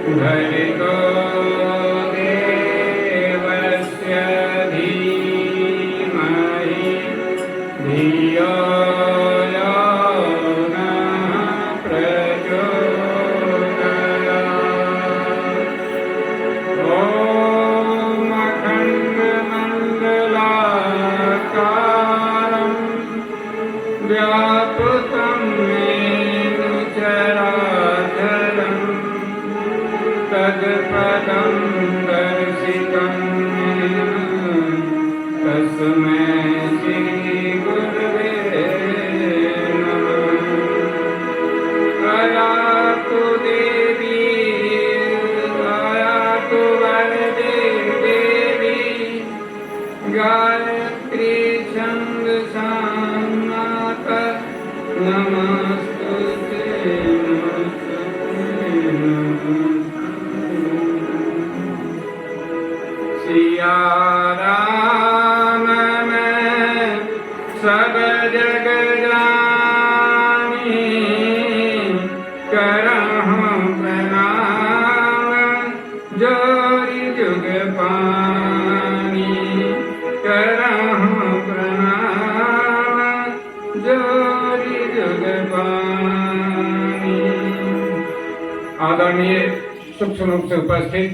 भर्गो देवस्य धीमहि धियो यो नः प्रचोदयात्। ॐ अखण्डमण्डलाकारं व्यापृतं येन चराचरं तत्पदं दर्शितं येन तस्मै श्रीगुरवे नमः। आयातु देवी आयातु वरदे देवी गायत्री छन्दसा माता नमस्तुते सिया राम मैं सब जग जानी करहूं प्रणाम जोरी जुग पानी करहूं प्रणाम जोरी जुग पानी। आदरणीय सूक्ष्म रूप से उपस्थित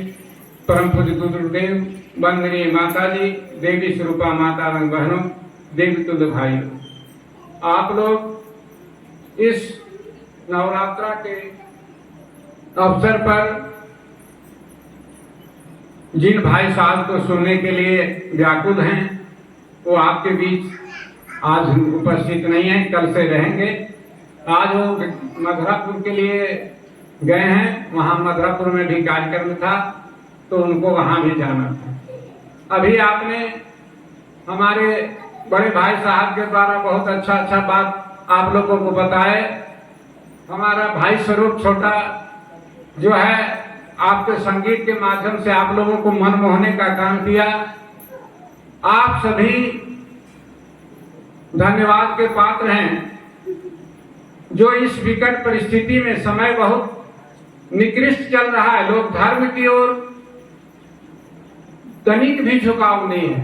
परम पूज्य गुरुदेव, वंदनीय माता जी, देवी स्वरूपा माता रंग बहनों, देवी तुल्य भाइयों, आप लोग इस नवरात्रा के अवसर पर जिन भाई साहब को सुनने के लिए व्याकुल हैं, वो आपके बीच आज उपस्थित नहीं है, कल से रहेंगे। आज वो मधुरापुर के लिए गए हैं, वहां मधुरापुर में भी कार्यक्रम था, तो उनको वहां भी जाना था। अभी आपने हमारे बड़े भाई साहब के द्वारा बहुत अच्छा बात आप लोगों को बताए। हमारा भाई स्वरूप छोटा जो है, आपके संगीत के माध्यम से आप लोगों को मन मोहने का काम किया। आप सभी धन्यवाद के पात्र हैं, जो इस विकट परिस्थिति में समय बहुत निकृष्ट चल रहा है, लोग धर्म की ओर तनिक भी झुकाव नहीं है,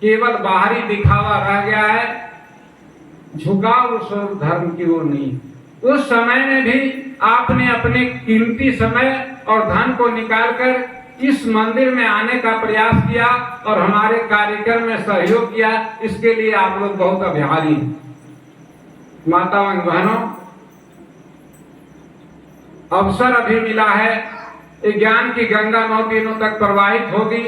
केवल बाहरी दिखावा रह गया है, झुकाव उस धर्म की ओर नहीं। उस समय में भी आपने अपने कीमती समय और धन को निकालकर इस मंदिर में आने का प्रयास किया और हमारे कार्यक्रम में सहयोग किया, इसके लिए आप लोग बहुत आभारी हैं। माताओं बहनों, अवसर अभी मिला है, ज्ञान की गंगा 9 दिनों तक प्रवाहित होगी।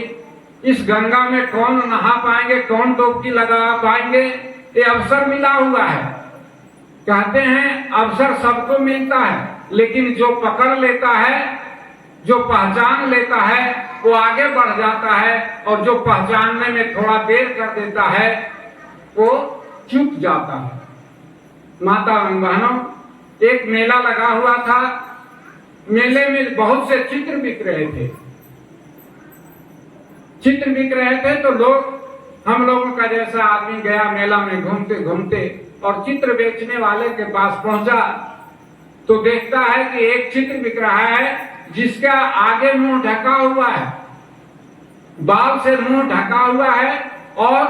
इस गंगा में कौन नहा पाएंगे, कौन डुबकी लगा पाएंगे, ये अवसर मिला हुआ है। कहते हैं अवसर सबको मिलता है, लेकिन जो पकड़ लेता है, जो पहचान लेता है, वो आगे बढ़ जाता है, और जो पहचानने में थोड़ा देर कर देता है, वो चूक जाता है। माता बहनों, एक मेला लगा हुआ था, मेले में बहुत से चित्र बिक रहे थे। चित्र बिक रहे थे तो लोग, हम लोगों का जैसा आदमी गया मेला में घूमते घूमते और चित्र बेचने वाले के पास पहुंचा, तो देखता है कि एक चित्र बिक रहा है जिसका आगे मुंह ढका हुआ है, बाल से मुंह ढका हुआ है और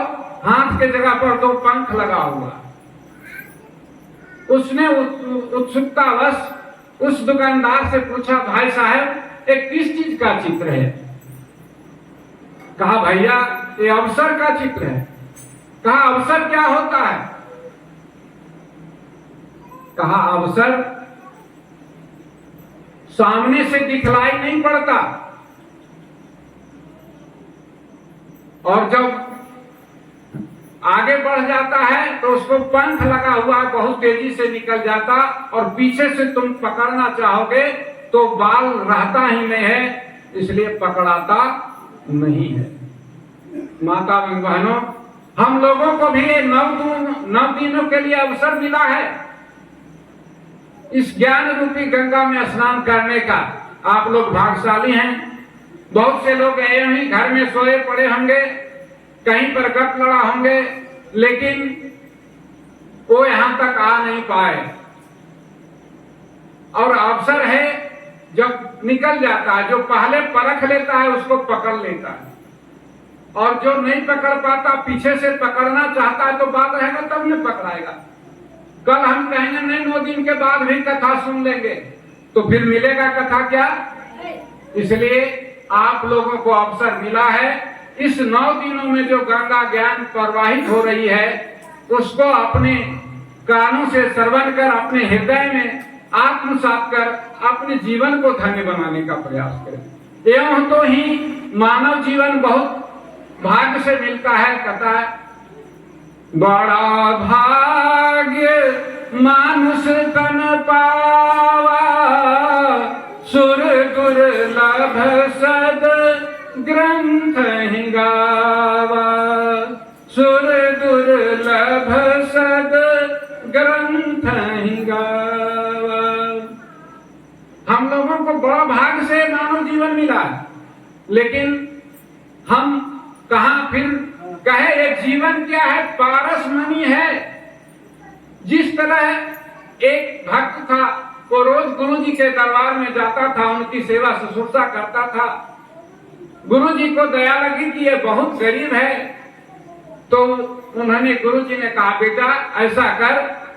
हाथ के जगह पर 2 पंख लगा हुआ। उसने उत्सुकतावश उस दुकानदार से पूछा, भाई साहब ये किस चीज का चित्र है? कहा भैया ये अवसर का चित्र है। कहा अवसर क्या होता है? कहा अवसर सामने से दिखलाई नहीं पड़ता, और जब आगे बढ़ जाता है तो उसको पंख लगा हुआ बहुत तेजी से निकल जाता, और पीछे से तुम पकड़ना चाहोगे तो बाल रहता ही नहीं है, इसलिए पकड़ाता नहीं है। माता बहनों, हम लोगों को भी 9 दिनों के लिए अवसर मिला है इस ज्ञान रूपी गंगा में स्नान करने का। आप लोग भाग्यशाली हैं। बहुत से लोग यूं ही घर में सोए पड़े होंगे, कहीं पर गप लड़ा होंगे, लेकिन वो यहां तक आ नहीं पाए। और अवसर है जब निकल जाता है, जो पहले परख लेता है उसको पकड़ लेता है, और जो नहीं पकड़ पाता, पीछे से पकड़ना चाहता है तो बात रहेगा तब नहीं पकड़ाएगा। कल हम कहेंगे नहीं 9 दिन के बाद भी कथा सुन लेंगे, तो फिर मिलेगा कथा क्या? इसलिए आप लोगों को अवसर मिला है, इस 9 दिनों में जो गंगा ज्ञान प्रवाहित हो रही है उसको अपने कानों से श्रवण कर, अपने हृदय में आत्मसात कर, अपने जीवन को धन्य बनाने का प्रयास करें। एवं तो ही मानव जीवन बहुत भाग्य से मिलता है। कहता है बड़ा भाग्य मानुष तन पावा, सुर दुर्लभ सद ग्रंथ ही गावा, सुर दुर्लभ सद ग्रंथ ही गावा। हम लोगों को बड़ा भाग्य से मानव जीवन मिला है, लेकिन हम कहां फिर कहे ये जीवन क्या है? पारसमणि है। जिस तरह एक भक्त था, वो रोज गुरु जी के दरबार में जाता था, उनकी सेवा शुश्रूषा करता था। गुरु जी को दया लगी कि ये बहुत गरीब है, तो उन्होंने गुरु जी ने कहा बेटा ऐसा कर,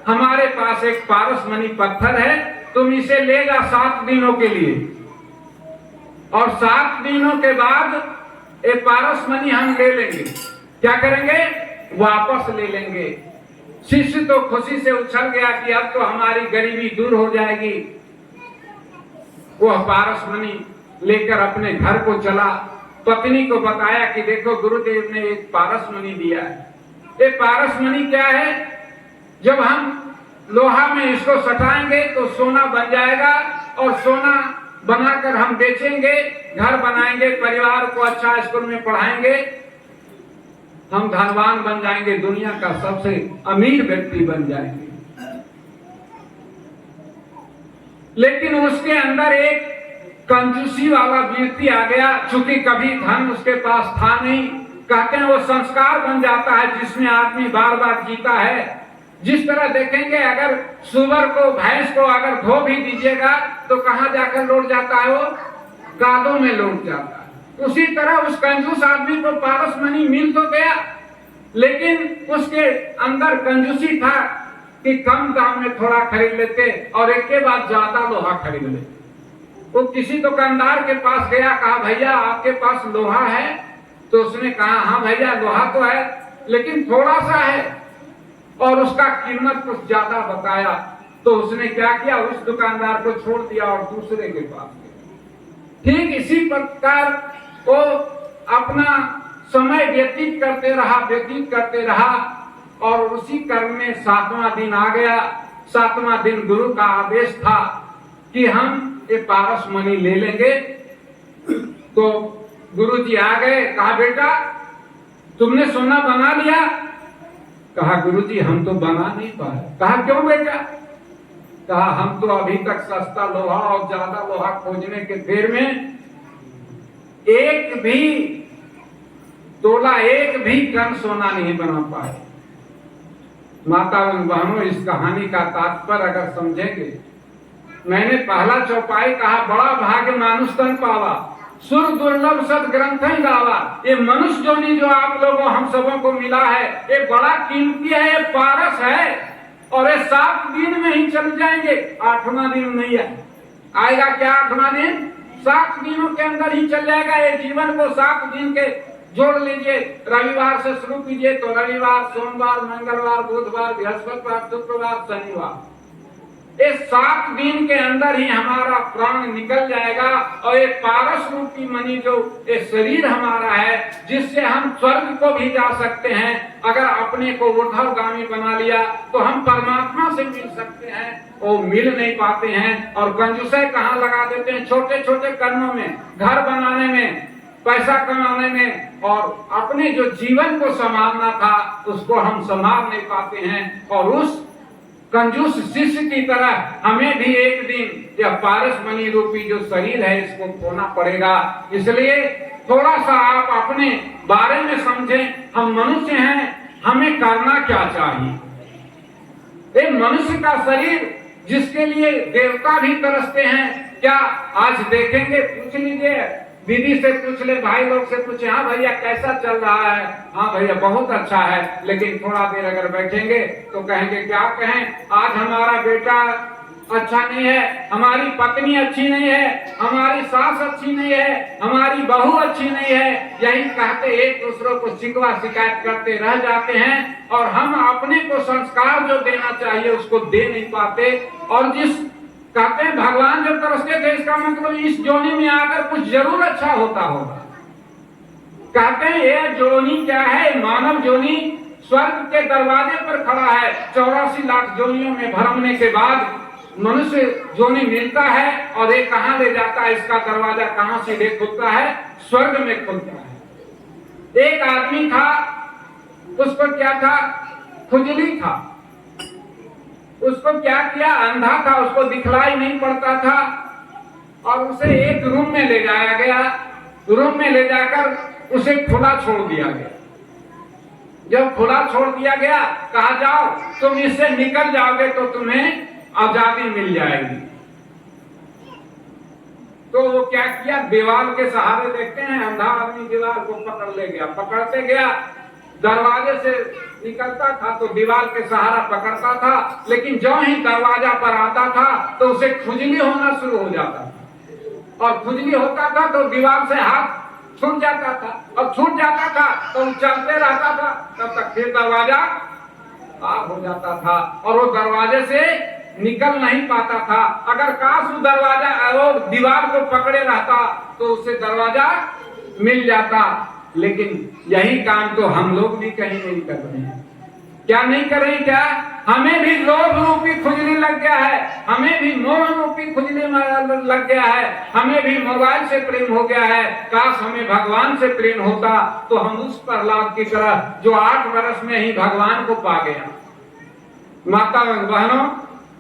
हमारे पास एक पारसमणि पत्थर है, तुम इसे ले जा 7 दिनों के लिए, और 7 दिनों के बाद ये पारसमणि हम ले लेंगे। क्या करेंगे? वापस ले लेंगे। शिष्य तो खुशी से उछल गया कि अब तो हमारी गरीबी दूर हो जाएगी। वह पारसमणि लेकर अपने घर को चला, पत्नी को बताया कि देखो गुरुदेव ने एक पारसमणि दिया है। ये पारसमणि क्या है? जब हम लोहा में इसको सटाएंगे तो सोना बन जाएगा, और सोना बनाकर हम बेचेंगे, घर बनाएंगे, परिवार को अच्छा स्कूल में पढ़ाएंगे, हम धनवान बन जाएंगे, दुनिया का सबसे अमीर व्यक्ति बन जाएंगे। लेकिन उसके अंदर एक कंजूसी वाला व्यक्ति आ गया, चूंकि कभी धन उसके पास था नहीं। कहते हैं वो संस्कार बन जाता है जिसमें आदमी बार बार जीता है। जिस तरह देखेंगे, अगर सुअर को, भैंस को अगर धो भी दीजिएगा तो कहां जाकर लौट जाता है? वो गादों में लौट जाता है। उसी तरह उस कंजूस आदमी को पारसमणि मिल तो गया, लेकिन उसके अंदर कंजूसी था कि कम दाम में थोड़ा खरीद लेते और एक के बाद ज्यादा लोहा खरीद लेते। वो किसी दुकानदार के पास गया, कहा भैया आपके पास लोहा है? तो उसने कहा हाँ भैया लोहा तो है, लेकिन थोड़ा सा है, और उसका कीमत कुछ ज्यादा बताया। तो उसने क्या किया? उस दुकानदार को छोड़ दिया और दूसरे के पास गया। ठीक इसी प्रकार वो अपना समय व्यतीत करते रहा, और उसी क्रम में 7वां दिन आ गया। 7वां दिन गुरु का आदेश था कि हम ये पारसमणि ले लेंगे। तो गुरु जी आ गए, कहा बेटा तुमने सोना बना लिया? कहा गुरुजी हम तो बना नहीं पाए। कहा क्यों बेटा? कहा हम तो अभी तक सस्ता लोहा और ज्यादा लोहा खोजने के फेर में एक भी तोला, एक भी कण सोना नहीं बना पाए। माता बहनों, इस कहानी का तात्पर्य अगर समझेंगे, मैंने पहला चौपाई कहा बड़ा भाग्य मानुष तन पावा, सुर दुर्लभ सद ग्रंथ ही गावा। ये मनुष्य जोनी जो आप लोगों हम सबों को मिला है, ये बड़ा कीमती है, ये पारस है, और ये 7 दिन में ही चल जाएंगे। 8वां दिन नहीं आएगा। क्या 8वां दिन? 7 दिनों के अंदर ही चल जाएगा। ये जीवन को 7 दिन के जोड़ लीजिए, रविवार से शुरू कीजिए तो रविवार, सोमवार, मंगलवार, बुधवार, बृहस्पतिवार, शुक्रवार, शनिवार, ये 7 दिन के अंदर ही हमारा प्राण निकल जाएगा। और ये पारस रूपी मणि जो ये शरीर हमारा है, जिससे हम स्वर्ग को भी जा सकते हैं। अगर अपने को ऊर्ध्वगामी बना लिया तो हम परमात्मा से मिल सकते हैं, वो मिल नहीं पाते हैं। और कंजूसे कहाँ लगा देते हैं? छोटे छोटे कर्मों में, घर बनाने में, पैसा कमाने में, और अपने जो जीवन को संभालना था उसको हम संभाल नहीं पाते हैं। और उस कंजूस शिष्य की तरह हमें भी एक दिन यह पारसमणि रूपी जो शरीर है इसको खोना पड़ेगा। इसलिए थोड़ा सा आप अपने बारे में समझें। हम मनुष्य हैं, हमें करना क्या चाहिए? एक मनुष्य का शरीर जिसके लिए देवता भी तरसते हैं, क्या आज देखेंगे? पूछ लीजिए, दीदी से पूछ ले, भाई लोग से पूछे, हाँ भैया कैसा चल रहा है? हाँ भैया बहुत अच्छा है। लेकिन थोड़ा देर अगर बैठेंगे तो कहेंगे क्या कहें, आज हमारा बेटा अच्छा नहीं है, हमारी पत्नी अच्छी नहीं है, हमारी सास अच्छी नहीं है, हमारी बहू अच्छी नहीं है। यही कहते एक दूसरों को शिकवा शिकायत करते रह जाते हैं और हम अपने को संस्कार जो देना चाहिए उसको दे नहीं पाते। और जिस कहते हैं भगवान जब तरसते थे, इसका मतलब इस जोनी में आकर कुछ जरूर अच्छा होता होगा। कहते हैं ये जोनी क्या है, मानव जोनी स्वर्ग के दरवाजे पर खड़ा है। 84 लाख जोनियों में भ्रमने के बाद मनुष्य जोनी मिलता है और ये कहां ले जाता है, इसका दरवाजा कहां से खुलता है? स्वर्ग में खुलता है। एक आदमी था, उसको क्या था, खुजली था। उसको क्या किया, अंधा था, उसको दिखलाई नहीं पड़ता था और उसे एक रूम में ले जाया गया। रूम में ले जाकर उसे खुला छोड़ दिया गया। जब खुला छोड़ दिया गया, कहा जाओ तुम इससे निकल जाओगे तो तुम्हें आजादी मिल जाएगी। तो वो क्या किया, दीवार के सहारे, देखते हैं अंधा आदमी दीवार को पकड़ ले गया, पकड़ते गया, दरवाजे से निकलता था तो दीवार के सहारा पकड़ता था, लेकिन जो ही दरवाजा पर आता था तो उसे खुजली होना शुरू हो जाता था और खुजली होता था तो दीवार से हाथ छूट जाता था और छूट जाता था तो चलते रहता था, तब तक फिर दरवाजा पार हो जाता था और वो दरवाजे से निकल नहीं पाता था। अगर काश वो दरवाजा वो दीवार को पकड़े रहता तो उसे दरवाजा मिल जाता। लेकिन यही काम तो हम लोग भी कहीं नहीं कर रहे हैं। क्या नहीं कर रहे? क्या हमें भी लोभ रूपी खुजली लग गया है, हमें भी मोह रूपी खुजली लग गया है, हमें भी मोबाइल से प्रेम हो गया है। काश हमें भगवान से प्रेम होता तो हम उस प्रहलाद की तरह जो 8 वर्ष में ही भगवान को पा गया। माता बहनों,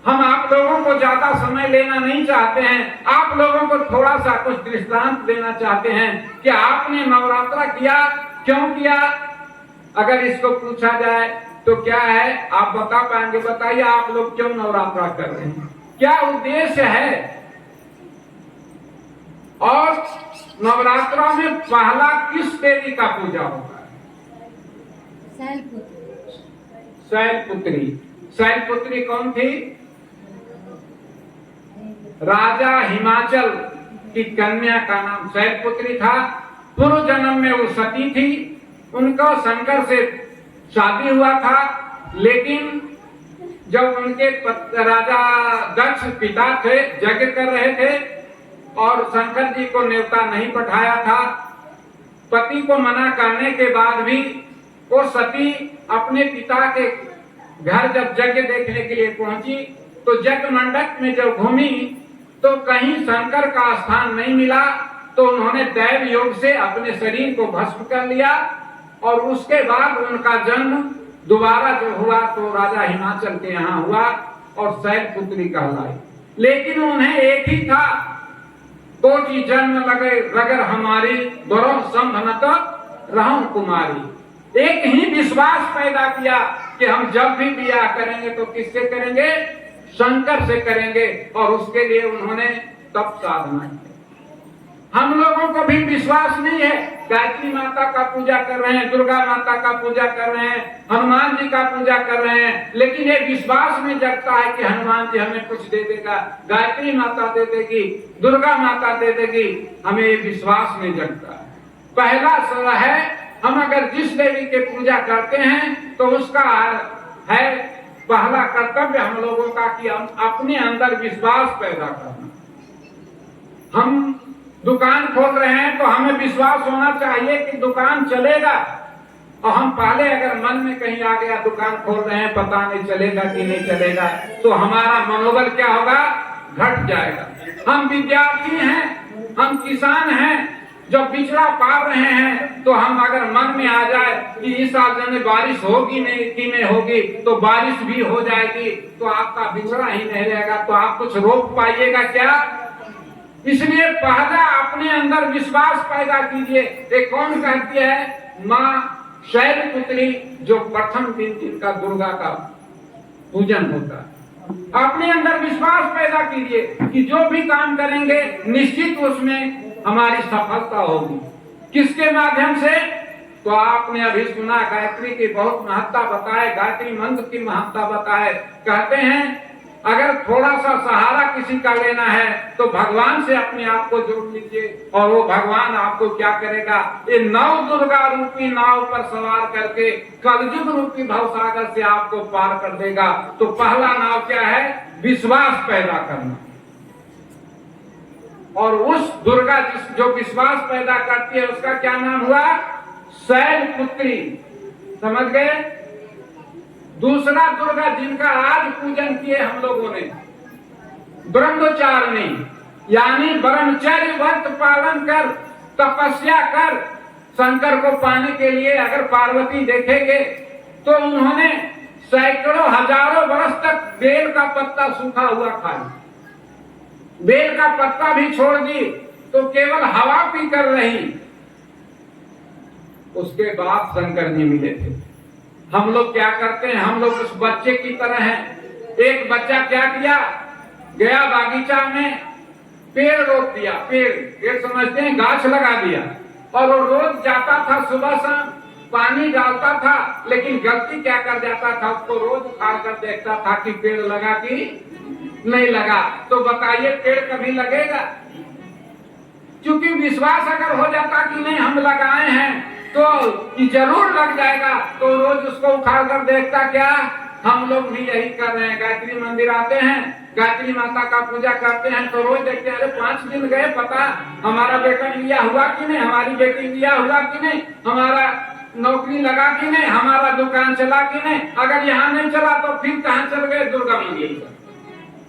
हम आप लोगों को ज्यादा समय लेना नहीं चाहते हैं, आप लोगों को थोड़ा सा कुछ दृष्टांत देना चाहते हैं कि आपने नवरात्रा किया, क्यों किया? अगर इसको पूछा जाए तो क्या है, आप बता पाएंगे? बताइए आप लोग क्यों नवरात्रा कर रहे हैं, क्या उद्देश्य है? और नवरात्रा में पहला किस देवी का पूजा होता है? शैलपुत्री। शैलपुत्री कौन थी? राजा हिमाचल की कन्या का नाम शैलपुत्री था। पूर्व जन्म में वो सती थी, उनका शंकर से शादी हुआ था, लेकिन जब उनके राजा दक्ष पिता थे, यज्ञ कर रहे थे और शंकर जी को न्योता नहीं पठाया था, पति को मना करने के बाद भी वो सती अपने पिता के घर जब यज्ञ देखने के लिए पहुंची तो यज्ञ मंडप में जब घूमी तो कहीं शंकर का स्थान नहीं मिला, तो उन्होंने दैव योग से अपने शरीर को भस्म कर लिया और उसके बाद उनका जन्म दोबारा जो हुआ तो राजा हिमाचल के यहाँ हुआ और शैलपुत्री कहलाई। लेकिन उन्हें एक ही था, तो जी जन्म लगे रगर हमारी, बरो संभनत रहूं कुमारी। एक ही विश्वास पैदा किया कि हम जब भी ब्याह करेंगे तो किससे करेंगे? शंकर से करेंगे और उसके लिए उन्होंने तप साधना की। हम लोगों को भी विश्वास नहीं है, गायत्री माता का पूजा कर रहे हैं, दुर्गा माता का पूजा कर रहे हैं, हनुमान जी का पूजा कर रहे हैं, लेकिन ये विश्वास में जगता है कि हनुमान जी हमें कुछ दे देगा, गायत्री माता दे देगी, दुर्गा माता दे देगी, हमें ये विश्वास में जगता है। पहला सवाल है, हम अगर जिस देवी के पूजा करते हैं तो उसका है पहला कर्तव्य हम लोगों का कि हम अपने अंदर विश्वास पैदा करना। हम दुकान खोल रहे हैं तो हमें विश्वास होना चाहिए कि दुकान चलेगा, और हम पहले अगर मन में कहीं आ गया दुकान खोल रहे हैं पता नहीं चलेगा कि नहीं चलेगा, तो हमारा मनोबल क्या होगा? घट जाएगा। हम विद्यार्थी हैं, हम किसान हैं, जब बिचड़ा पार रहे हैं तो हम अगर मन में आ जाए कि इस साल में बारिश होगी नहीं कि नहीं होगी, तो बारिश भी हो जाएगी तो आपका बिचड़ा ही नहीं रहेगा, तो आप कुछ रोक पाइएगा क्या? इसलिए पहला अपने अंदर विश्वास पैदा कीजिए। एक कौन कहती है? माँ शैलपुत्री, जो प्रथम दिन जिनका दुर्गा का पूजन होता है। अपने अंदर विश्वास पैदा कीजिए कि जो भी काम करेंगे निश्चित उसमें हमारी सफलता होगी। किसके माध्यम से? तो आपने अभी सुना गायत्री की बहुत महत्ता बताए, गायत्री मंत्र की महत्ता बताए। कहते हैं अगर थोड़ा सा सहारा किसी का लेना है तो भगवान से अपने आप को जोड़ लीजिए और वो भगवान आपको क्या करेगा, ये नव दुर्गा रूपी नाव पर सवार करके कलयुग रूपी भवसागर से आपको पार कर देगा। तो पहला नाव क्या है? विश्वास पैदा करना। और उस दुर्गा जो विश्वास पैदा करती है उसका क्या नाम हुआ? शैलपुत्री। समझ गए? दूसरा दुर्गा जिनका आज पूजन किए हम लोगों ने, ब्रह्मचारिणी, यानी ब्रह्मचर्य व्रत पालन कर तपस्या कर शंकर को पाने के लिए अगर पार्वती देखेंगे तो उन्होंने सैकड़ों हजारों वर्ष तक बेल का पत्ता सूखा हुआ खाया, बेल का पत्ता भी छोड़ दी तो केवल हवा पी कर रही। उसके बाद शंकर जी मिले थे। हम लोग क्या करते हैं? हम लोग उस बच्चे की तरह हैं। एक बच्चा क्या किया, गया बागीचा में पेड़ रोप दिया, पेड़ समझते हैं, गाछ लगा दिया और वो रोज जाता था, सुबह शाम पानी डालता था, लेकिन गलती क्या कर जाता था, उसको रोज उखाड़ कर देखता था कि पेड़ लगा कि नहीं लगा। तो बताइए पेड़ कभी लगेगा? क्योंकि विश्वास अगर हो जाता कि नहीं हम लगाए हैं तो जरूर लग जाएगा, तो रोज उसको उखाड़ कर देखता। क्या हम लोग भी यही कर रहे हैं? गायत्री मंदिर आते हैं, गायत्री माता का पूजा करते हैं तो रोज देखते हैं, अरे 5 दिन गए, पता हमारा बेटा लिया हुआ कि नहीं, हमारी बेटी लिया हुआ कि नहीं, हमारा नौकरी लगा कि नहीं, हमारा दुकान चला कि नहीं। अगर यहाँ नहीं चला तो फिर कहाँ चल गए? दुर्गा मंदिर।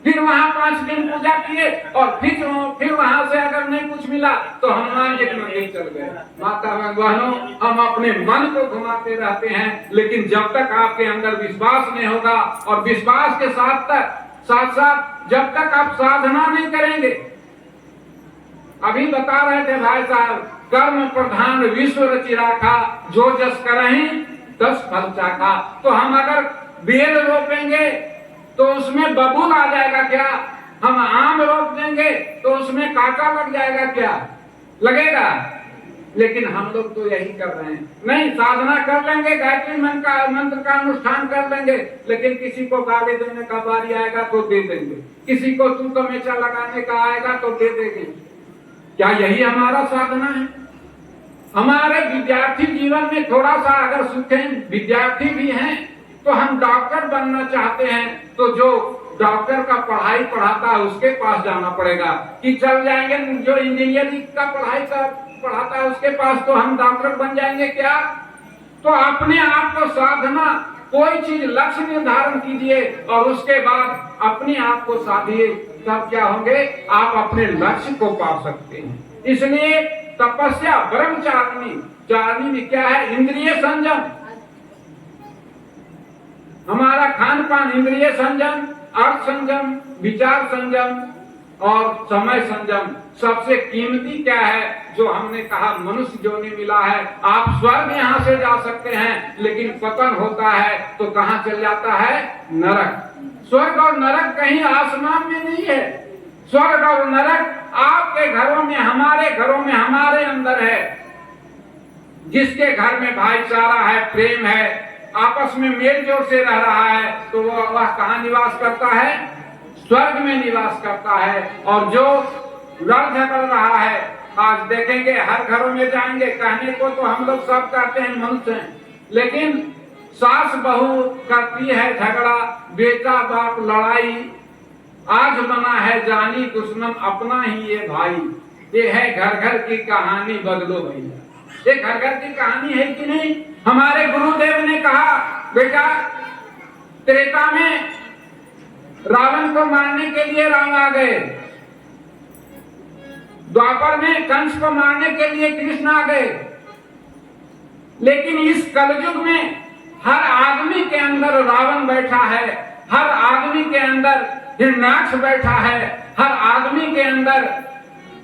फिर वहां 5 दिन पूजा किए और फिर वहां से अगर नहीं कुछ मिला तो हनुमान जी के मंदिर चल गए। माता भगवानों, हम अपने मन को घुमाते रहते हैं, लेकिन जब तक आपके अंदर विश्वास नहीं होगा और विश्वास के साथ साथ जब तक आप साधना नहीं करेंगे। अभी बता रहे थे भाई साहब, कर्म प्रधान विश्व रचि राखा, जो जस करहि तस फल चाखा। तो हम अगर बेल रोपेंगे तो उसमें बबूल आ जाएगा क्या? हम आम रोप देंगे तो उसमें कांटा लग जाएगा क्या? लगेगा। लेकिन हम लोग तो यही कर रहे हैं, नहीं साधना कर लेंगे, गायत्री मंत्र का अनुष्ठान कर लेंगे, लेकिन किसी को गाली देने का बारी आएगा तो दे देंगे, किसी को तू तमेचा लगाने का आएगा तो दे देंगे। क्या यही हमारा साधना है? हमारे विद्यार्थी जीवन में थोड़ा सा अगर सुखें, विद्यार्थी भी हैं तो हम डॉक्टर बनना चाहते हैं तो जो डॉक्टर का पढ़ाई पढ़ाता है उसके पास जाना पड़ेगा कि चल जाएंगे, जो इंजीनियरिंग का पढ़ाई पढ़ाता है उसके पास तो हम डॉक्टर बन जाएंगे क्या? तो अपने आप को साधना, कोई चीज लक्ष्य निर्धारण कीजिए और उसके बाद अपने आप को साधिए, तब क्या होंगे? आप अपने लक्ष्य को पा सकते हैं। इसलिए तपस्या ब्रह्मचारिणी में क्या है? इंद्रिय संयम। हमारा खान पान इंद्रिय संयम, अर्थ संयम, विचार संयम और समय संयम। सबसे कीमती क्या है? जो हमने कहा मनुष्य जोनी मिला है। आप स्वर्ग यहाँ से जा सकते हैं, लेकिन पतन होता है तो कहाँ चल जाता है? नरक। स्वर्ग और नरक कहीं आसमान में नहीं है। स्वर्ग और नरक आपके घरों में, हमारे घरों में, हमारे अंदर है। जिसके घर में भाईचारा है, प्रेम है, आपस में मेल जोल से रह रहा है, तो वह कहाँ निवास करता है? स्वर्ग में निवास करता है। और जो लड़ झगड़ रहा है, आज देखेंगे हर घरों में जाएंगे, कहने को तो हम लोग सब कहते हैं मनुष्य हैं, लेकिन सास बहू करती है झगड़ा, बेटा बाप लड़ाई, आज बना है जानी दुश्मन अपना ही ये भाई। ये है घर घर की कहानी, बदलो भैया। ये घर घर की कहानी है कि नहीं? हमारे गुरुदेव ने कहा, बेटा त्रेता में रावण को मारने के लिए राम आ गए, द्वापर में कंस को मारने के लिए कृष्ण आ गए, लेकिन इस कलयुग में हर आदमी के अंदर रावण बैठा है, हर आदमी के अंदर हिरण्याक्ष बैठा है, हर आदमी के अंदर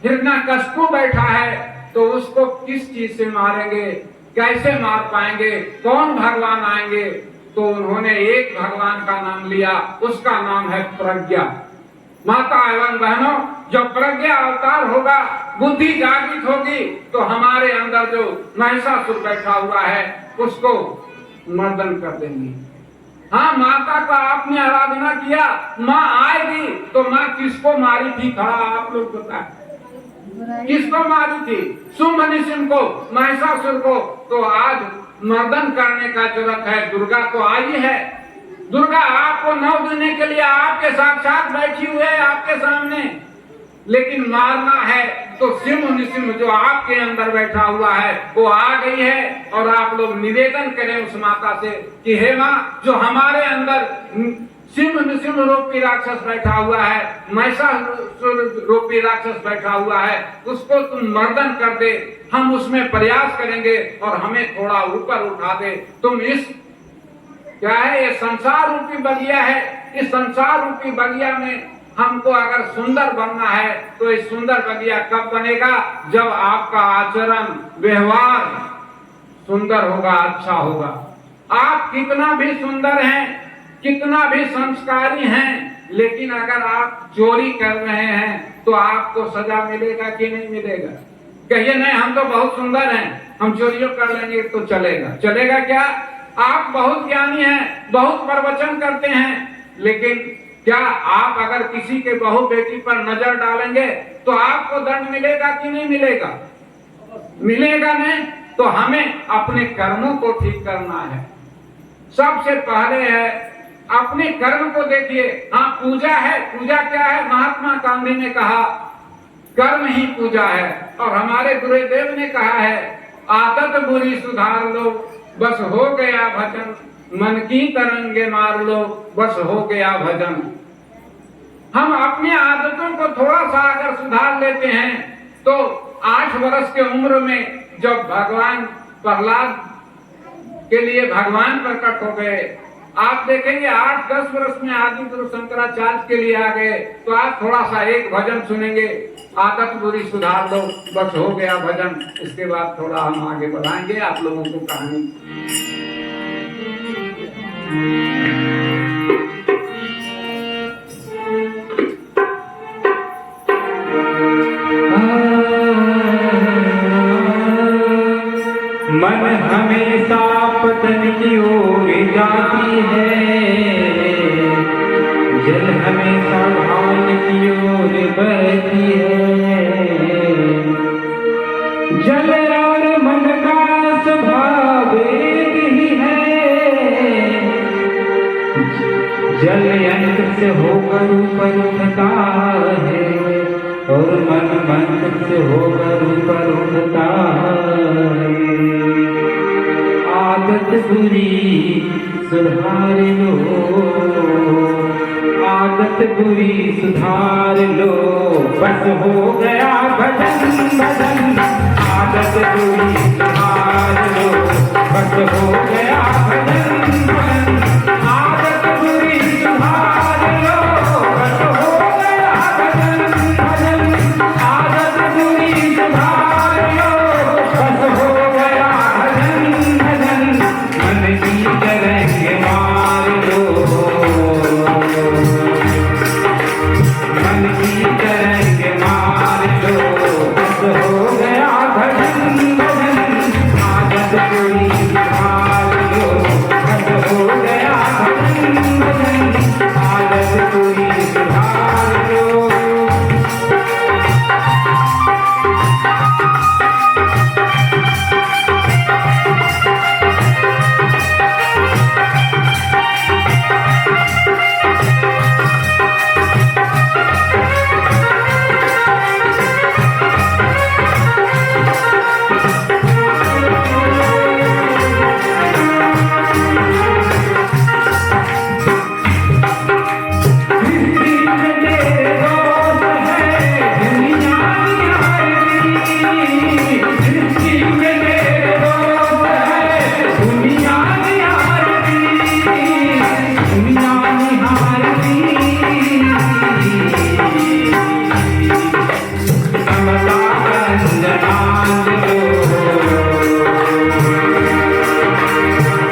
हिरण्यकश्यप बैठा है। तो उसको किस चीज से मारेंगे? कैसे मार पाएंगे? कौन भगवान आएंगे? तो उन्होंने एक भगवान का नाम लिया, उसका नाम है प्रज्ञा। माता एवं बहनों, जब प्रज्ञा अवतार होगा, बुद्धि जागृत होगी, तो हमारे अंदर जो महिषासुर बैठा हुआ है उसको मर्दन कर देंगे। हाँ, माता का आपने आराधना किया, माँ आएगी तो माँ किसको मारी थी? खड़ा आप लोग बताएं, किसको मारी थी? शुंभ निशुंभ को, महिषासुर को। तो आज मर्दन करने का जरूरत है। दुर्गा तो आई है, दुर्गा आपको 9 देने के लिए आपके साक्षात बैठी हुई है आपके सामने, लेकिन मारना है तो सिंह निसिंह जो आपके अंदर बैठा हुआ है वो आ गई है। और आप लोग निवेदन करें उस माता से कि हे माँ, जो हमारे अंदर सिंह निसिंह रूपी राक्षस बैठा हुआ है, महिषासुर रूपी राक्षस बैठा हुआ है, उसको तुम मर्दन कर दे। हम उसमें प्रयास करेंगे और हमें थोड़ा ऊपर उठा दे। तुम इस क्या है, ये संसार रूपी बगिया है, इस संसार रूपी बगिया में हमको अगर सुंदर बनना है तो ये सुंदर बगिया कब बनेगा? जब आपका आचरण व्यवहार सुंदर होगा, अच्छा होगा। आप कितना भी सुंदर हैं, कितना भी संस्कारी हैं, लेकिन अगर आप चोरी कर रहे हैं तो आपको सजा मिलेगा कि नहीं मिलेगा? कहिए नहीं, हम तो बहुत सुंदर हैं, हम चोरियों कर लेंगे तो चलेगा? चलेगा क्या? आप बहुत ज्ञानी हैं, बहुत प्रवचन करते हैं, लेकिन क्या आप अगर किसी के बहू बेटी पर नजर डालेंगे तो आपको दंड मिलेगा कि नहीं मिलेगा? मिलेगा नहीं। तो हमें अपने कर्मों को ठीक करना है। सबसे पहले है अपने कर्म को देखिए। हाँ, पूजा है, पूजा क्या है? महात्मा गांधी ने कहा कर्म ही पूजा है, और हमारे गुरुदेव ने कहा है आदत बुरी सुधार लो, बस हो गया भजन, मन की तरंगे मार लो, बस हो गया भजन। हम अपनी आदतों को थोड़ा सा अगर सुधार लेते हैं तो 8 वर्ष के उम्र में जब भगवान प्रहलाद के लिए भगवान प्रकट हो गए, आप देखेंगे 8-10 वर्ष में आदि गुरु शंकराचार्य के लिए आ गए, तो आप थोड़ा सा एक भजन सुनेंगे, आदत बुरी सुधार लो, बस हो गया भजन। इसके बाद थोड़ा हम आगे बढ़ाएंगे आप लोगों को कहानी। मन हमेशा पतन की ओर जाती है, जल हमेशा ढाल की ओर बहती है। जल और मन का स्वभाव एक ही है, जल यंत्र से होकर ऊपर उठता है और मन मंत्र से होकर ऊपर उठता है। आदत बुरी सुधार लो, आदत बुरी सुधार लो, बस हो गया भजन भजन। आदत बुरी सुधार लो, बस हो गया भजन भजन। आदत बुरी सुधार लो, बस हो गया भजन भजन। आदत बुरी सुधार लो, बस हो गया भजन भजन। मन की तरंगे मार लो, मन की तरंगे मार लो, बस हो गया भजन भजन। आदत बुरी सुधार लो, बस हो गया भजन भजन। आदत बुरी सुधार लो।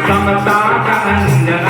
समता का अंजन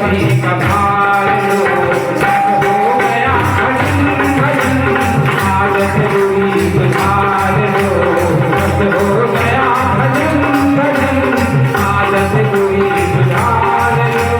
सभी का भार लो, हो गया भजन भजन, आदत बुरी सुधार लो, हो गया भजन भजन, आदत बुरी सुधार लो।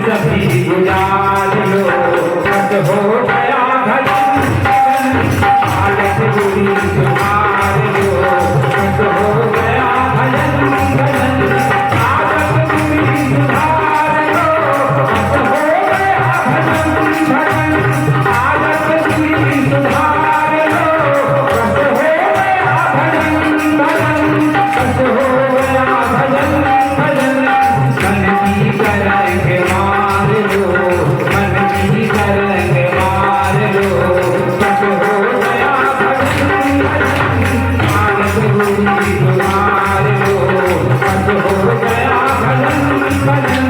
सभी गुजार लो, बस हो गया भजन भजन, आदत बुरी सुधार लो, बस हो गया भजन भजन, आदत बुरी सुधार लो, बस हो गया भजन भजन, आदत बुरी सुधार लो, बस हो गया भजन भजन, बस हो गया भजन भजन, मन की करेंगे मार लो, मन की करेंगे मार लो, बस हो गया भजन भजन, आदत बुरी सुधार लो, बस हो गया भजन भजन,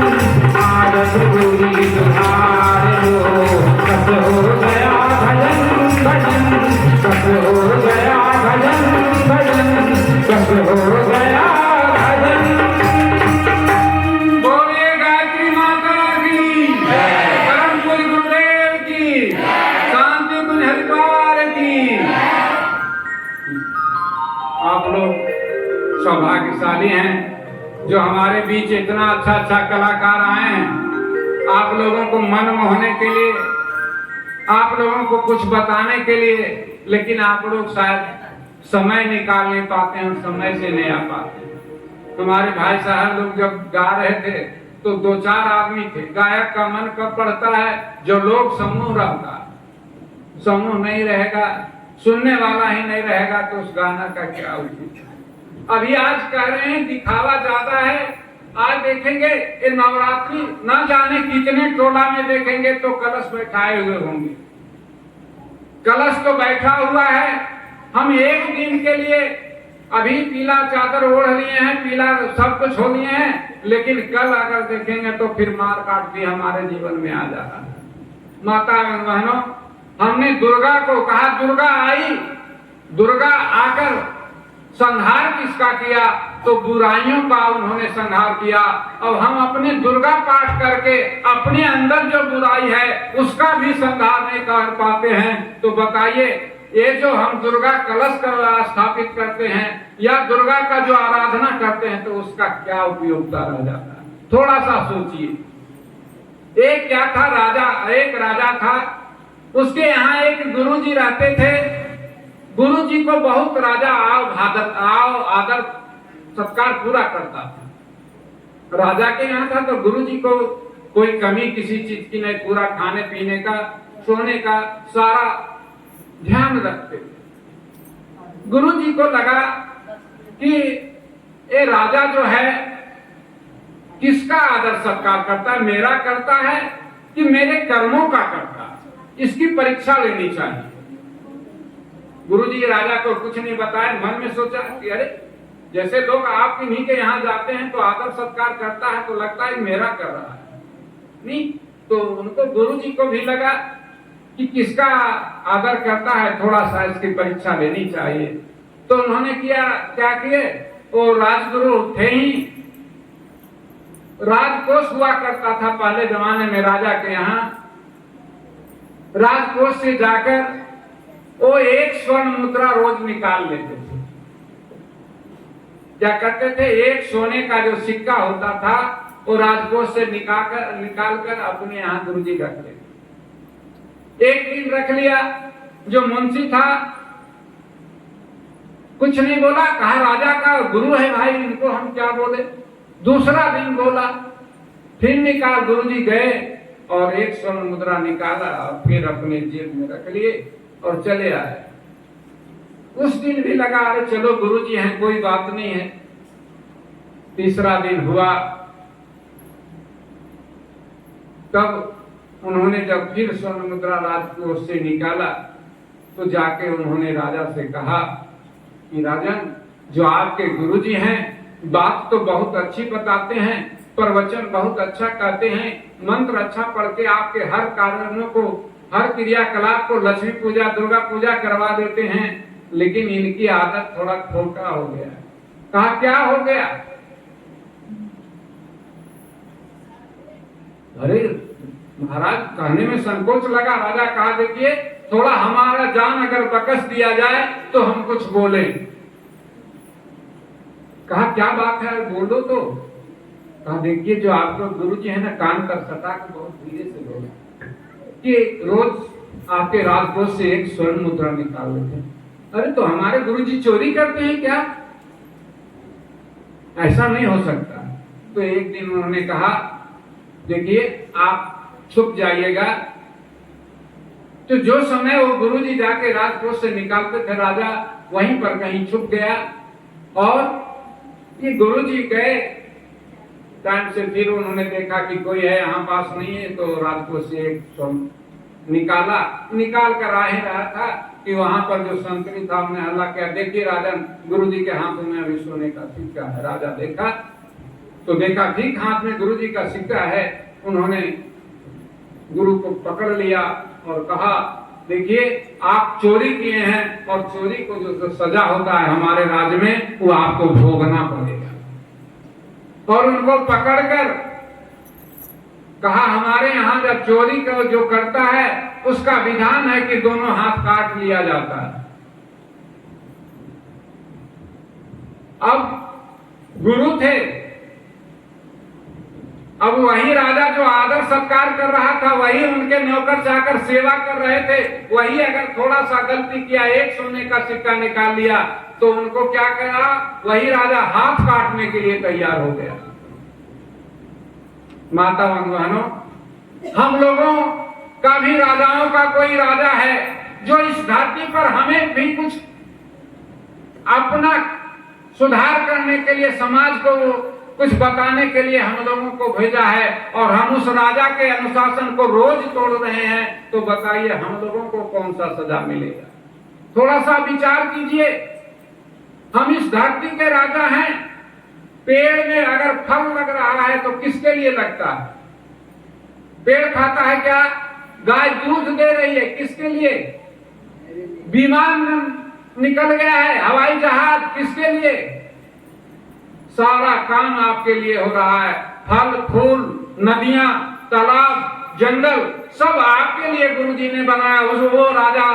आदत बुरी सुधार लो, बस हो गया भजन भजन, बस हो गया भजन भजन, बस हो गया भजन। बोलिए गायत्री माता की, परम पूज्य गुरुदेव की, शांति कुंज हरिद्वार की। आप लोग सौभाग्यशाली हैं जो हमारे बीच इतना अच्छा अच्छा कलाकार आए हैं। आप लोगों को मन मोहने के लिए, आप लोगों को कुछ बताने के लिए, लेकिन आप लोग शायद समय निकाल नहीं पाते हैं, समय से नहीं आ पाते। हमारे भाई साहब लोग जब गा रहे थे तो 2-4 आदमी थे। गायक का मन कब पड़ता है? जो लोग समूह रहता, समूह नहीं रहेगा, सुनने वाला ही नहीं रहेगा तो उस गाना का क्या उचित। अभी आज कह रहे हैं दिखावा ज्यादा है। आज देखेंगे ये नवरात्रि न जाने कितने टोला में देखेंगे तो कलश बैठाए हुए होंगे। कलश तो बैठा हुआ है। हम एक दिन के लिए अभी पीला चादर ओढ़ लिए हैं, पीला सब कुछ हो लिए हैं, लेकिन कल अगर देखेंगे तो फिर मार काट भी हमारे जीवन में आ जा रहा है। माता बहनों, हमने दुर्गा को कहा दुर्गा आई दुर्गा आकर संहार किसका किया, तो बुराइयों का उन्होंने संहार किया। अब हम अपने दुर्गा पाठ करके अपने अंदर जो बुराई है उसका भी संहार नहीं कर पाते हैं। तो बताइए, ये जो हम दुर्गा कलश का स्थापित करते हैं या दुर्गा का जो आराधना करते हैं, तो उसका क्या उपयोगिता रह जाता है? थोड़ा सा सोचिए। एक क्या था, एक राजा था, उसके यहाँ एक गुरुजी रहते थे। गुरुजी को बहुत राजा आदर सत्कार पूरा करता था। राजा के यहाँ था तो गुरुजी को कोई कमी किसी चीज की नहीं, पूरा खाने पीने का, सोने का सारा ध्यान रखते। गुरुजी को लगा कि ये राजा जो है किसका आदर सत्कार करता है, मेरा करता है कि मेरे कर्मों का करता है, इसकी परीक्षा लेनी चाहिए। गुरुजी राजा को कुछ नहीं बताया, मन में सोचा कि अरे जैसे लोग आप इन्हीं के यहाँ जाते हैं तो आदर सत्कार करता है तो लगता है मेरा कर रहा है नहीं। तो उनको गुरुजी को भी लगा कि किसका आदर करता है, थोड़ा सा इसकी परीक्षा लेनी चाहिए। तो उन्होंने क्या किए, वो राजगुरु थे ही, राजकोष हुआ करता था पहले जमाने में राजा के यहाँ। राजकोष से जाकर वो 1 स्वर्ण मुद्रा रोज निकाल लेते थे। क्या करते थे, एक सोने का जो सिक्का होता था वो राजकोष से निकाल कर अपने यहाँ गुरुजी रखते थे। एक दिन रख लिया, जो मुंशी था कुछ नहीं बोला, कहा राजा का गुरु है भाई, इनको हम क्या बोले। दूसरा दिन बोला, फिर निकाल, गुरुजी गए और 1 स्वर्ण मुद्रा निकाला और फिर अपने जेब में रख लिए और चले आए। उस दिन भी लगा अरे चलो गुरुजी हैं, कोई बात नहीं है। तीसरा दिन हुआ, तब उन्होंने जब फिर स्वर्ण मुद्रा राजकोष से निकाला तो जाके उन्होंने राजा से कहा कि राजन, जो आपके गुरुजी हैं बात तो बहुत अच्छी बताते हैं, प्रवचन बहुत अच्छा कहते हैं, मंत्र अच्छा पढ़ के आपके हर कार्यों को, हर क्रियाकलाप को लक्ष्मी पूजा दुर्गा पूजा करवा देते हैं, लेकिन इनकी आदत थोड़ा खोटा हो गया है। कहा क्या हो गया? अरे महाराज, कहने में संकोच लगा। राजा कहा देखिए, थोड़ा हमारा जान अगर बकस दिया जाए तो हम कुछ बोले। कहा क्या बात है, बोलो तो। कहा देखिए, जो आपको गुरुजी है ना, कान कर सटा के बहुत धीरे से बोला कि रोज आपके राजकोष से 1 स्वर्ण मुद्रा निकाल लेते हैं। अरे तो हमारे गुरुजी चोरी करते हैं क्या? ऐसा नहीं हो सकता। तो एक दिन उन्होंने कहा देखिए, आप छुप जाइएगा। तो जो समय वो गुरुजी जाके राजकोष से निकालते थे, राजा वहीं पर कहीं छुप गया और ये गुरुजी गए टाइम से, फिर उन्होंने देखा कि कोई है यहाँ पास नहीं है, तो राजकोष से 1 स्वर्ण निकाल कर आ ही रहा था कि वहां पर जो संतरी था उन्हें हल्ला किया, देखिए राजन, गुरुजी के हाथों में अभी सोने का सिक्का है। राजा देखा तो देखा ठीक हाथ में गुरुजी का सिक्का है। उन्होंने गुरु को पकड़ लिया और कहा देखिए, आप चोरी किए हैं और चोरी को जो सजा होता है हमारे राज्य में वो आपको भोगना पड़ेगा। और उनको पकड़कर कहा हमारे यहाँ जब चोरी को जो करता है उसका विधान है कि दोनों हाथ काट लिया जाता है। अब गुरु थे, अब वही राजा जो आदर सत्कार कर रहा था, वही उनके नौकर चाकर सेवा कर रहे थे, वही अगर थोड़ा सा गलती किया, 1 सोने का सिक्का निकाल लिया, तो उनको क्या करा, वही राजा हाथ काटने के लिए तैयार हो गया। माता बहनों, हम लोगों का भी राजाओं का कोई राजा है जो इस धरती पर हमें भी कुछ अपना सुधार करने के लिए, समाज को कुछ बताने के लिए हम लोगों को भेजा है, और हम उस राजा के अनुशासन को रोज तोड़ रहे हैं। तो बताइए हम लोगों को कौन सा सजा मिलेगा? थोड़ा सा विचार कीजिए। हम इस धरती के राजा हैं। पेड़ में अगर फल लग रहा है तो किसके लिए लगता है? पेड़ खाता है क्या? गाय दूध दे रही है, किसके लिए? बीमार निकल गया है, हवाई जहाज किसके लिए? सारा काम आपके लिए हो रहा है। फल फूल, नदियां, तालाब, जंगल सब आपके लिए गुरुजी ने बनाया। वो राजा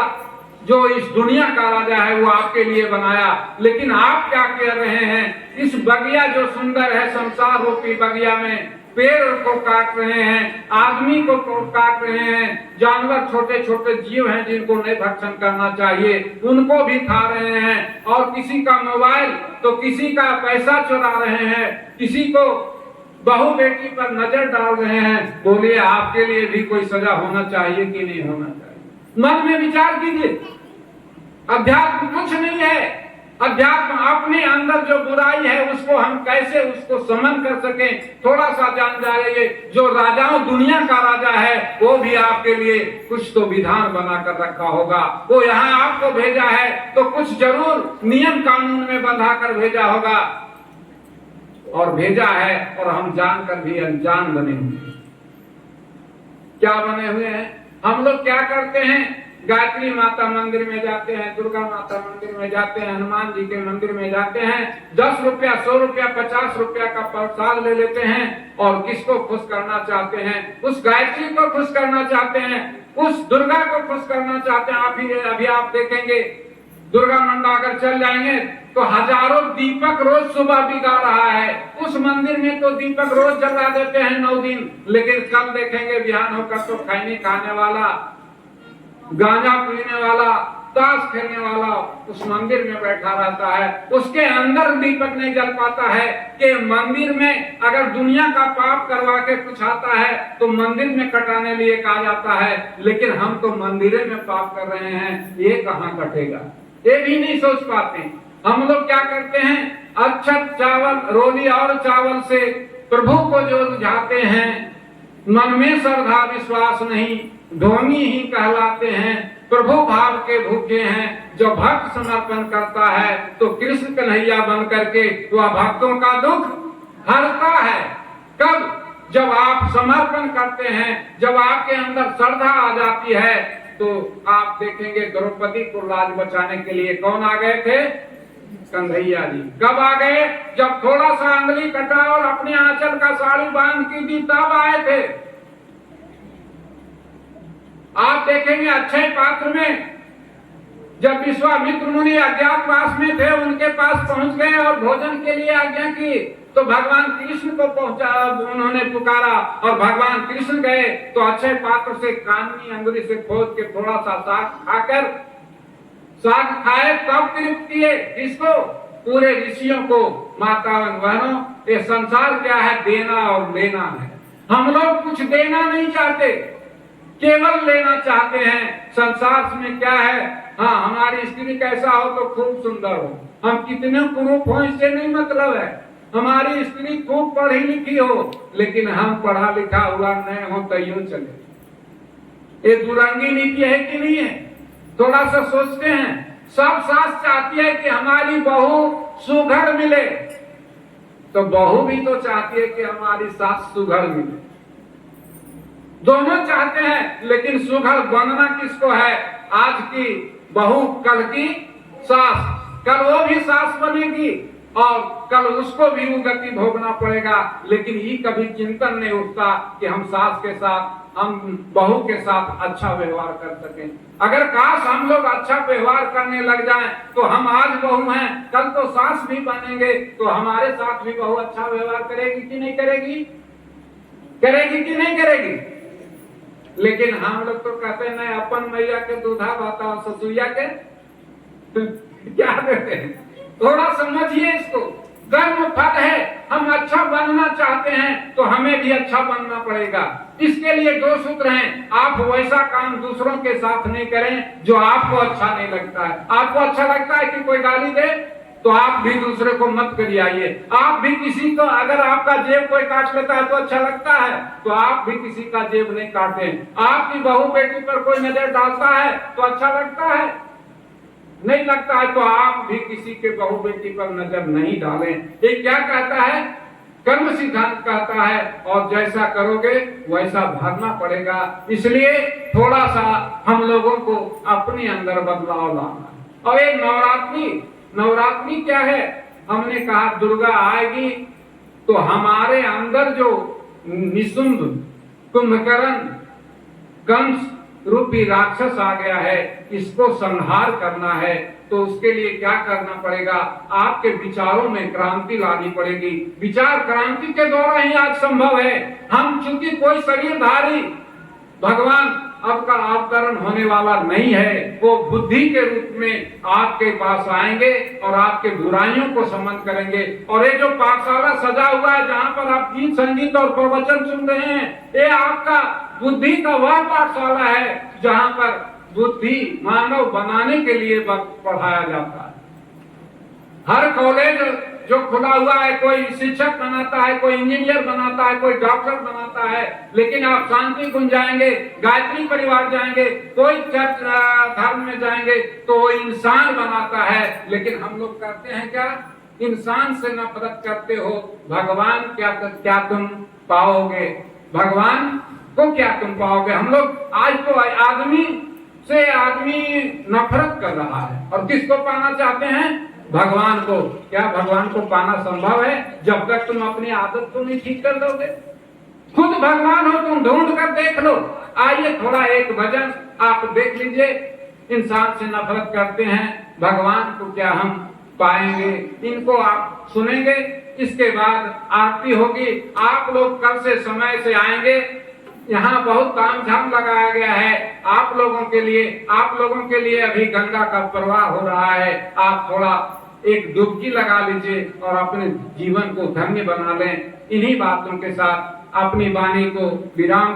जो इस दुनिया का राजा है वो आपके लिए बनाया। लेकिन आप क्या कर रहे हैं? इस बगिया जो सुंदर है, संसार रूपी बगिया में पेड़ को काट रहे हैं, आदमी को काट रहे हैं, जानवर छोटे छोटे जीव हैं जिनको नहीं भक्षण करना चाहिए उनको भी खा रहे हैं, और किसी का मोबाइल तो किसी का पैसा चुरा रहे हैं, किसी को बहू बेटी पर नजर डाल रहे हैं। बोलिए आपके लिए भी कोई सजा होना चाहिए कि नहीं होना चाहिए? मन में विचार कीजिए। अध्यात्म कुछ नहीं है। अध्यात्म अपने अंदर जो बुराई है उसको हम कैसे उसको समन कर सकें, थोड़ा सा जान जाइए। जो राजाओं दुनिया का राजा है वो भी आपके लिए कुछ तो विधान बना कर रखा होगा। वो यहाँ आपको भेजा है तो कुछ जरूर नियम कानून में बंधा कर भेजा होगा, और भेजा है और हम जानकर भी अनजान बने हुए। क्या बने हुए हैं? हम लोग क्या करते हैं? गायत्री माता मंदिर में जाते हैं, दुर्गा माता मंदिर में जाते हैं, हनुमान जी के मंदिर में जाते हैं, 10 रुपया 100 रुपया 50 रुपया का प्रसाद ले लेते हैं, और किसको खुश करना चाहते हैं? उस गायत्री को खुश करना चाहते हैं, उस दुर्गा को खुश करना चाहते हैं। अभी आप देखेंगे दुर्गा मंडा अगर चल जाएंगे तो हजारों दीपक रोज सुबह बिगा रहा है। उस मंदिर में तो दीपक रोज जला देते हैं 9 दिन, लेकिन कल देखेंगे बिहान होकर तो खैनी खाने वाला, गांजा पीने वाला, ताश खेलने वाला उस मंदिर में बैठा रहता है। उसके अंदर दीपक नहीं जल पाता है कि मंदिर में अगर दुनिया का पाप करवा के कुछ आता है तो मंदिर में कटाने लिए कहा जाता है, लेकिन हम तो मंदिर में पाप कर रहे हैं, ये कहाँ कटेगा? ये भी नहीं सोच पाते। हम लोग क्या करते हैं? अक्षत चावल, रोली और चावल से प्रभु को जो रिझाते हैं, मन में श्रद्धा विश्वास नहीं, ढोंगी ही कहलाते हैं। प्रभु भाव के भूखे हैं। जो भक्त समर्पण करता है तो कृष्ण कन्हैया बन करके वह भक्तों का दुख हरता है। कब? जब आप समर्पण करते हैं, जब आपके अंदर श्रद्धा आ जाती है, तो आप देखेंगे द्रौपदी को लाज बचाने के लिए कौन आ गए थे? कन्हैया जी। कब आ गए? जब थोड़ा सा अंगुली कटा और अपने आंचल का साड़ी बांध की दी तब आए थे। आप देखेंगे अक्षय पात्र में जब विश्वामित्र मुनि अज्ञातवास में थे, उनके पास पहुंच गए और भोजन के लिए आज्ञा की, तो भगवान कृष्ण को पहुंचा, उन्होंने पुकारा और भगवान कृष्ण गए तो अक्षय पात्र से काननी अंगुली से खोद के थोड़ा सा साग खाकर, साग खाए तब तृप्त किए। किसको? पूरे ऋषियों को। माता बहनों, ये संसार क्या है? देना और लेना है। हम लोग कुछ देना नहीं चाहते, केवल लेना चाहते हैं। संसार में क्या है? हाँ, हमारी स्त्री कैसा हो तो खूब सुंदर हो, हम कितने कुरूप हो इससे नहीं मतलब है। हमारी स्त्री खूब पढ़ी लिखी हो, लेकिन हम पढ़ा लिखा हुआ नहीं हो तो यूं चले। ये दुरंगी नीति है कि नहीं है? थोड़ा सा सोचते हैं। सब सास चाहती है कि हमारी बहू सुघड़ मिले, तो बहू भी तो चाहती है कि हमारी सास सुघड़ मिले। दोनों चाहते हैं, लेकिन सुघड़ बनना किसको है? आज की बहू कल की सास, कल वो भी सास बनेगी और कल उसको भी वो गति भोगना पड़ेगा। लेकिन ये कभी चिंतन नहीं उठता कि हम सास के साथ, हम बहू के साथ अच्छा व्यवहार कर सकें। अगर काश हम लोग अच्छा व्यवहार करने लग जाएं तो हम आज बहू हैं, कल तो सास भी बनेंगे, तो हमारे साथ भी बहू अच्छा व्यवहार करेगी कि नहीं करेगी? करेगी कि नहीं करेगी? लेकिन हम लोग तो कहते हैं नहीं, अपन मैया के दूधा बाता ससुइया के क्या कहते हैं? थोड़ा समझिए इसको। कर्म फल है। हम अच्छा बनना चाहते हैं तो हमें भी अच्छा बनना पड़ेगा। इसके लिए 2 सूत्र हैं। आप वैसा काम दूसरों के साथ नहीं करें जो आपको अच्छा नहीं लगता है। आपको अच्छा लगता है कि कोई गाली दे तो आप भी दूसरे को मत करिए। आप भी किसी को, अगर आपका जेब कोई काट लेता है तो अच्छा लगता है, तो आप भी किसी का जेब नहीं काटे। आपकी बहू बेटी पर कोई नजर डालता है तो अच्छा लगता है? नहीं लगता है। तो आप भी किसी के बहू बेटी पर नजर नहीं डालें। ये क्या कहता है? कर्म सिद्धांत कहता है, और जैसा करोगे वैसा भरना पड़ेगा। इसलिए थोड़ा सा हम लोगों को अपने अंदर बदलाव लाना, और ये नवरात्रि, नवरात्रि क्या है? हमने कहा दुर्गा आएगी तो हमारे अंदर जो निशुंभ, कुंभकर्ण, कंस रूपी राक्षस आ गया है, इसको संहार करना है। तो उसके लिए क्या करना पड़ेगा? आपके विचारों में क्रांति लानी पड़ेगी। विचार क्रांति के द्वारा ही आज संभव है। हम चूंकि कोई शरीरधारी भगवान आपका अवतरण होने वाला नहीं है, वो बुद्धि के रूप में आपके पास आएंगे और आपके बुराइयों को समन करेंगे। और ये जो पाठशाला सजा हुआ है, जहाँ पर आप गीत संगीत और प्रवचन सुन रहे हैं, ये आपका बुद्धि का वह पाठशाला है जहाँ पर बुद्धि मानव बनाने के लिए पढ़ाया जाता है। हर कॉलेज जो खुला हुआ है, कोई शिक्षक बनाता है, कोई इंजीनियर बनाता है, कोई डॉक्टर बनाता है, लेकिन आप शांति कुंज जाएंगे, गायत्री परिवार जाएंगे, कोई चर्च धर्म में जाएंगे तो वो इंसान बनाता है। लेकिन हम लोग करते हैं क्या? इंसान से नफरत करते हो। भगवान क्या तुम पाओगे? भगवान को क्या तुम पाओगे? हम लोग आज तो आदमी से आदमी नफरत कर रहा है और किसको पाना चाहते हैं? भगवान को। क्या भगवान को पाना संभव है जब तक तुम अपनी आदत को नहीं ठीक कर दोगे? खुद भगवान हो तुम, ढूंढ कर देख लो। आइए थोड़ा एक भजन आप देख लीजिए। इंसान से नफरत करते हैं, भगवान को क्या हम पाएंगे? इनको आप सुनेंगे, इसके बाद आरती होगी। आप लोग कल से समय से आएंगे। यहाँ बहुत तामझाम लगाया गया है आप लोगों के लिए। आप लोगों के लिए अभी गंगा का प्रवाह हो रहा है। आप थोड़ा एक डुबकी लगा लीजिए और अपने जीवन को धन्य बना लें। इन्हीं बातों के साथ अपनी वाणी को विराम